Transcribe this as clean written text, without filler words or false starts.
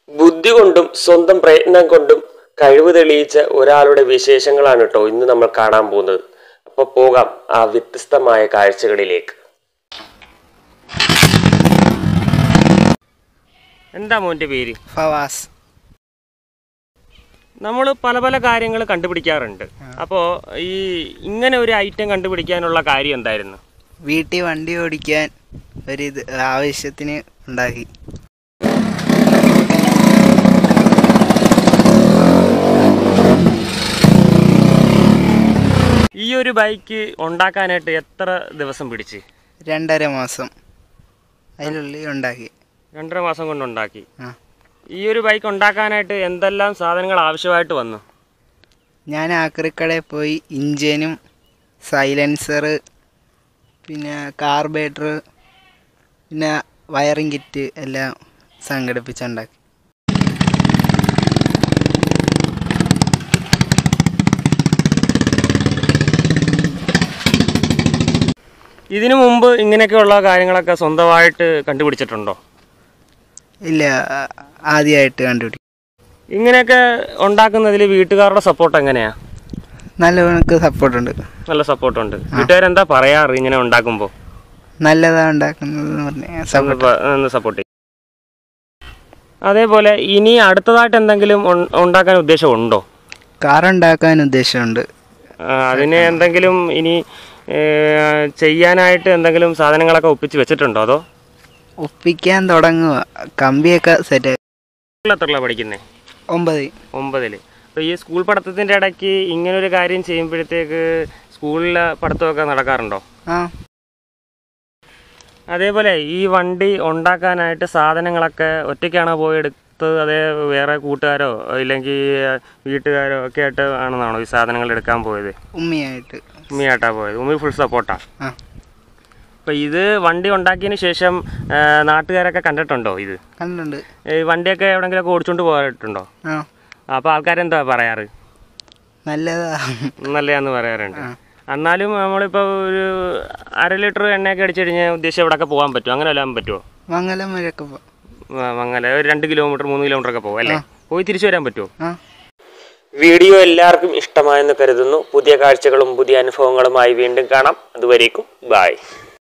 ബുദ്ധി കൊണ്ടും സ്വന്തം പ്രയത്നം കൊണ്ടും കഴിവ് തെളിയിച്ച ഒരാളുടെ വിശേഷങ്ങളാണ് കേട്ടോ ഇന്ന് നമ്മൾ കാണാൻ പോകുന്നത്. അപ്പോൾ പോകാം ആ വ്യത്യസ്തമായ കാഴ്ചകളിലേക്ക്. എന്താ മോൻ്റെ പേര്? ഫവാസ്. നമ്മൾ പല പല കാര്യങ്ങൾ കണ്ടുപിടിക്കാറുണ്ട്. അപ്പോൾ ഈ ഇങ്ങനെ ഒരു ഐറ്റം കണ്ടുപിടിക്കാനുള്ള കാര്യം എന്തായിരുന്നു? വീട്ടിൽ വണ്ടി ഓടിക്കാൻ ഒരിത് ആവശ്യത്തിന് ഉണ്ടാക്കി. ഈ ഒരു ബൈക്ക് ഉണ്ടാക്കാനായിട്ട് എത്ര ദിവസം പിടിച്ച്? 2.5 മാസം അതിനുള്ളിൽ ഉണ്ടാക്കി. 2.5 മാസം കൊണ്ടുണ്ടാക്കി. ഈ ഒരു ബൈക്ക് ഉണ്ടാക്കാനായിട്ട് എന്തെല്ലാം സാധനങ്ങൾ ആവശ്യമായിട്ട് വന്നു? ഞാൻ ആക്രിക്കടയിൽ പോയി ഇഞ്ചിനും സൈലൻസർ, പിന്നെ കാർബേറ്റർ, പിന്നെ വയറിംഗ് കിറ്റ് എല്ലാം സംഘടിപ്പിച്ചുണ്ടാക്കി. ഇതിനു മുമ്പ് ഇങ്ങനെയൊക്കെയുള്ള കാര്യങ്ങളൊക്കെ സ്വന്തമായിട്ട് കണ്ടുപിടിച്ചിട്ടുണ്ടോ? ഇല്ല, ആദ്യമായിട്ട് കണ്ടുപിടിക്കും. ഇങ്ങനെയൊക്കെ ഉണ്ടാക്കുന്നതിൽ വീട്ടുകാരുടെ സപ്പോർട്ട് എങ്ങനെയാ? നല്ല കണക്ക് സപ്പോർട്ടുണ്ട്. നല്ല സപ്പോർട്ടുണ്ട്. വീട്ടുകാരെന്താ പറയാറ് ഇങ്ങനെ ഉണ്ടാക്കുമ്പോൾ? നല്ലതാ ഉണ്ടാക്കുന്നത് പറഞ്ഞാൽ സപ്പോർട്ട് ചെയ്യും. അതേപോലെ ഇനി അടുത്തതായിട്ട് എന്തെങ്കിലും ഉണ്ടാക്കാൻ ഉദ്ദേശമുണ്ടോ? കാറുണ്ടാക്കാൻ ഉദ്ദേശമുണ്ട്. അതിന് എന്തെങ്കിലും ഇനി ചെയ്യാനായിട്ട് എന്തെങ്കിലും സാധനങ്ങളൊക്കെ ഒപ്പിച്ച് വെച്ചിട്ടുണ്ടോ? അതോ ഒപ്പിക്കാൻ തുടങ്ങുക. കമ്പിയൊക്കെ സെറ്റ്. എത്രയാണ് പഠിക്കുന്നത്? 9. അപ്പോൾ ഈ സ്കൂൾ പഠിത്തത്തിൻ്റെ ഇടയ്ക്ക് ഇങ്ങനൊരു കാര്യം ചെയ്യുമ്പോഴത്തേക്ക് സ്കൂളിലെ പഠിത്തമൊക്കെ നടക്കാറുണ്ടോ? അതേപോലെ ഈ വണ്ടി ഉണ്ടാക്കാനായിട്ട് സാധനങ്ങളൊക്കെ ഒറ്റയ്ക്കാണോ പോയി എടുത്തത്? അതേ വേറെ കൂട്ടുകാരോ ഇല്ലെങ്കിൽ വീട്ടുകാരോ ഒക്കെ ആയിട്ട് ആണെന്നാണോ ഈ സാധനങ്ങൾ എടുക്കാൻ പോയത്? ഉമ്മിയായിട്ടാണ് പോയത്. ഉമ്മി ഫുൾ സപ്പോർട്ടാ. അപ്പോൾ ഇത് വണ്ടി ഉണ്ടാക്കിയതിന് ശേഷം നാട്ടുകാരൊക്കെ കണ്ടിട്ടുണ്ടോ? ഇത് കണ്ടിട്ടുണ്ട്. ഈ വണ്ടിയൊക്കെ എവിടെയെങ്കിലുമൊക്കെ ഓടിച്ചുകൊണ്ട് പോയിട്ടുണ്ടോ? അപ്പോൾ ആൾക്കാരെന്താ പറയാറ്? നല്ലതാന്ന് പറയാറുണ്ട്. എന്നാലും നമ്മളിപ്പോൾ ഒരു 1/2 ലിറ്റർ എണ്ണയൊക്കെ അടിച്ചു കഴിഞ്ഞാൽ ഉദ്ദേശം എവിടെയൊക്കെ പോകാൻ പറ്റും? അങ്ങനെ വരാൻ പറ്റുമോ? മംഗലം വരെയൊക്കെ പോകാം. മംഗലം ഒരു 2 കിലോമീറ്റർ 3 കിലോമീറ്റർ ഒക്കെ പോകും അല്ലേ? പോയി തിരിച്ചു വരാൻ പറ്റുമോ? വീഡിയോ എല്ലാവർക്കും ഇഷ്ടമായെന്ന് കരുതുന്നു. പുതിയ കാഴ്ചകളും പുതിയ അനുഭവങ്ങളുമായി വീണ്ടും കാണാം. അതുവരേക്കും ബൈ.